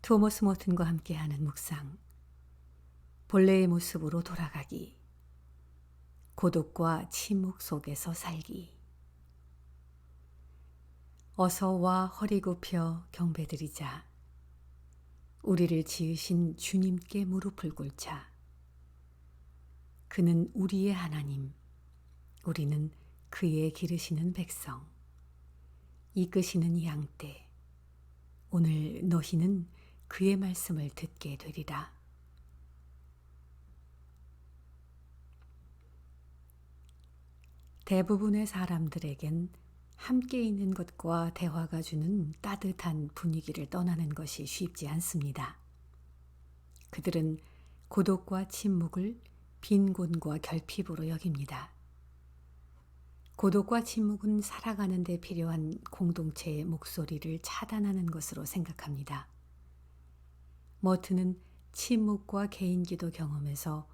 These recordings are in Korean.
토머스 모튼과 함께하는 묵상. 본래의 모습으로 돌아가기. 고독과 침묵 속에서 살기. 어서 와 허리 굽혀 경배드리자. 우리를 지으신 주님께 무릎을 꿇자. 그는 우리의 하나님, 우리는 그의 기르시는 백성, 이끄시는 양떼. 오늘 너희는 그의 말씀을 듣게 되리라. 대부분의 사람들에겐 함께 있는 것과 대화가 주는 따뜻한 분위기를 떠나는 것이 쉽지 않습니다. 그들은 고독과 침묵을 빈곤과 결핍으로 여깁니다. 고독과 침묵은 살아가는 데 필요한 공동체의 목소리를 차단하는 것으로 생각합니다. 머튼은 침묵과 개인기도 경험해서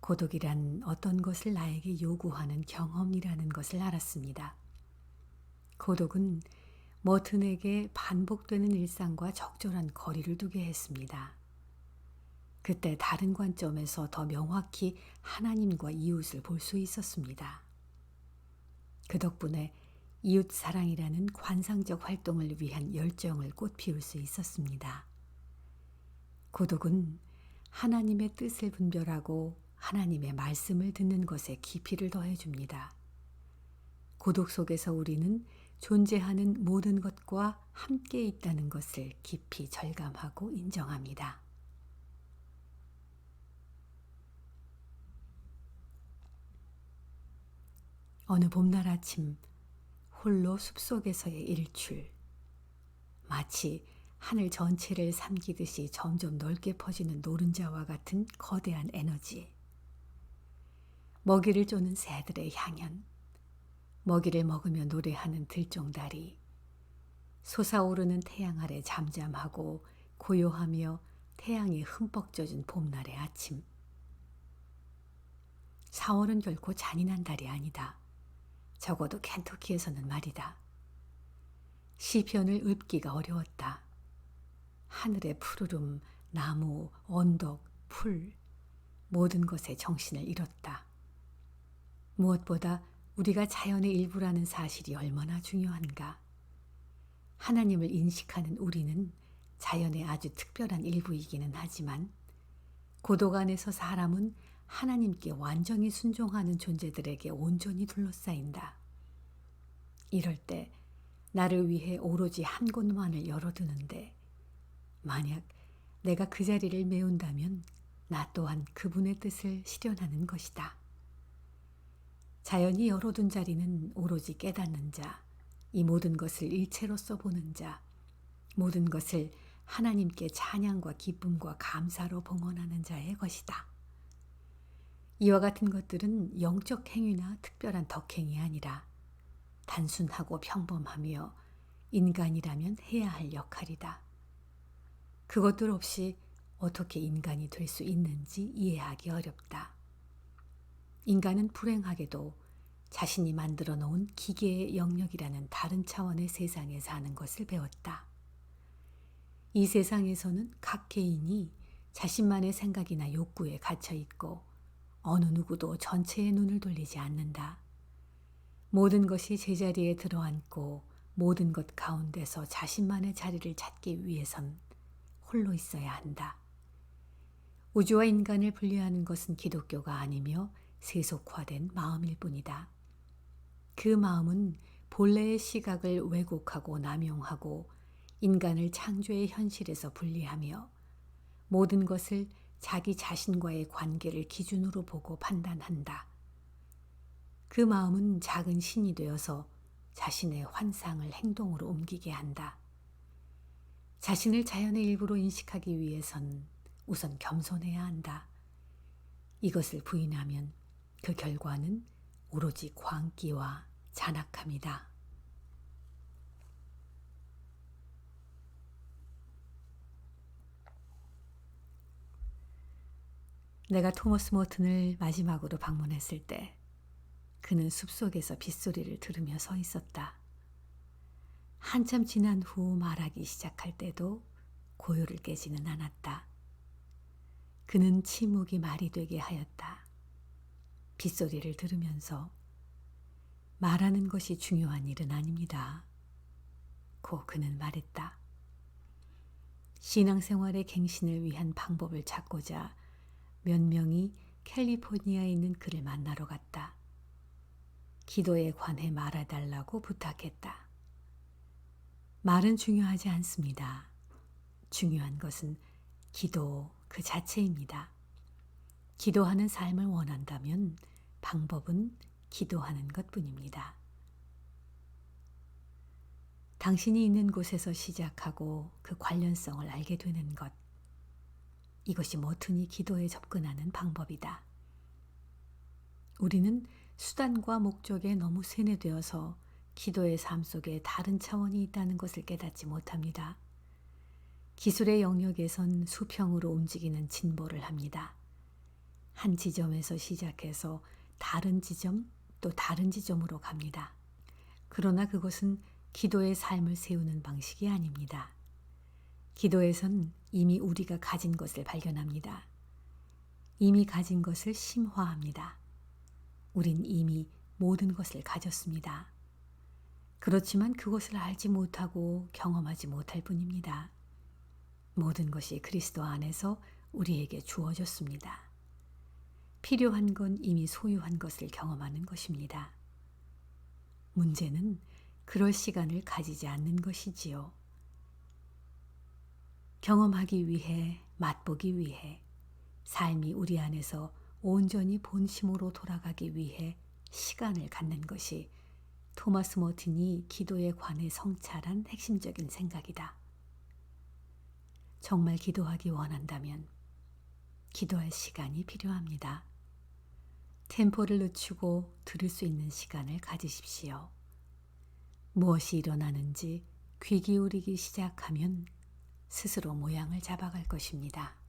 고독이란 어떤 것을 나에게 요구하는 경험이라는 것을 알았습니다. 고독은 머튼에게 반복되는 일상과 적절한 거리를 두게 했습니다. 그때 다른 관점에서 더 명확히 하나님과 이웃을 볼 수 있었습니다. 그 덕분에 이웃 사랑이라는 관상적 활동을 위한 열정을 꽃피울 수 있었습니다. 고독은 하나님의 뜻을 분별하고 하나님의 말씀을 듣는 것에 깊이를 더해줍니다. 고독 속에서 우리는 존재하는 모든 것과 함께 있다는 것을 깊이 절감하고 인정합니다. 어느 봄날 아침, 홀로 숲속에서의 일출. 마치 하늘 전체를 삼키듯이 점점 넓게 퍼지는 노른자와 같은 거대한 에너지. 먹이를 쫓는 새들의 향연. 먹이를 먹으며 노래하는 들종다리. 솟아오르는 태양 아래 잠잠하고 고요하며 태양이 흠뻑 젖은 봄날의 아침. 4월은 결코 잔인한 달이 아니다. 적어도 켄터키에서는 말이다. 시편을 읊기가 어려웠다. 하늘의 푸르름, 나무, 언덕, 풀, 모든 것에 정신을 잃었다. 무엇보다 우리가 자연의 일부라는 사실이 얼마나 중요한가. 하나님을 인식하는 우리는 자연의 아주 특별한 일부이기는 하지만 고독 안에서 사람은 하나님께 완전히 순종하는 존재들에게 온전히 둘러싸인다. 이럴 때 나를 위해 오로지 한 곳만을 열어두는데 만약 내가 그 자리를 메운다면 나 또한 그분의 뜻을 실현하는 것이다. 자연이 열어둔 자리는 오로지 깨닫는 자, 이 모든 것을 일체로서 보는 자, 모든 것을 하나님께 찬양과 기쁨과 감사로 봉헌하는 자의 것이다. 이와 같은 것들은 영적 행위나 특별한 덕행이 아니라 단순하고 평범하며 인간이라면 해야 할 역할이다. 그것들 없이 어떻게 인간이 될 수 있는지 이해하기 어렵다. 인간은 불행하게도 자신이 만들어 놓은 기계의 영역이라는 다른 차원의 세상에 사는 것을 배웠다. 이 세상에서는 각 개인이 자신만의 생각이나 욕구에 갇혀 있고 어느 누구도 전체의 눈을 돌리지 않는다. 모든 것이 제자리에 들어앉고 모든 것 가운데서 자신만의 자리를 찾기 위해선 홀로 있어야 한다. 우주와 인간을 분리하는 것은 기독교가 아니며 세속화된 마음일 뿐이다. 그 마음은 본래의 시각을 왜곡하고 남용하고 인간을 창조의 현실에서 분리하며 모든 것을 자기 자신과의 관계를 기준으로 보고 판단한다. 그 마음은 작은 신이 되어서 자신의 환상을 행동으로 옮기게 한다. 자신을 자연의 일부로 인식하기 위해선 우선 겸손해야 한다. 이것을 부인하면 그 결과는 오로지 광기와 잔악함이다. 내가 토머스 모튼을 마지막으로 방문했을 때 그는 숲속에서 빗소리를 들으며 서 있었다. 한참 지난 후 말하기 시작할 때도 고요를 깨지는 않았다. 그는 침묵이 말이 되게 하였다. 빗소리를 들으면서 말하는 것이 중요한 일은 아닙니다. 고 그는 말했다. 신앙생활의 갱신을 위한 방법을 찾고자 몇 명이 캘리포니아에 있는 그를 만나러 갔다. 기도에 관해 말해달라고 부탁했다. 말은 중요하지 않습니다. 중요한 것은 기도 그 자체입니다. 기도하는 삶을 원한다면 방법은 기도하는 것뿐입니다. 당신이 있는 곳에서 시작하고 그 관련성을 알게 되는 것. 이것이 뭐든지 기도에 접근하는 방법이다. 우리는 수단과 목적에 너무 세뇌되어서 기도의 삶 속에 다른 차원이 있다는 것을 깨닫지 못합니다. 기술의 영역에선 수평으로 움직이는 진보를 합니다. 한 지점에서 시작해서 다른 지점 또 다른 지점으로 갑니다. 그러나 그것은 기도의 삶을 세우는 방식이 아닙니다. 기도에선 이미 우리가 가진 것을 발견합니다. 이미 가진 것을 심화합니다. 우린 이미 모든 것을 가졌습니다. 그렇지만 그것을 알지 못하고 경험하지 못할 뿐입니다. 모든 것이 그리스도 안에서 우리에게 주어졌습니다. 필요한 건 이미 소유한 것을 경험하는 것입니다. 문제는 그럴 시간을 가지지 않는 것이지요. 경험하기 위해, 맛보기 위해, 삶이 우리 안에서 온전히 본심으로 돌아가기 위해 시간을 갖는 것이 토마스 머튼이 기도에 관해 성찰한 핵심적인 생각이다. 정말 기도하기 원한다면 기도할 시간이 필요합니다. 템포를 늦추고 들을 수 있는 시간을 가지십시오. 무엇이 일어나는지 귀 기울이기 시작하면 스스로 모양을 잡아갈 것입니다.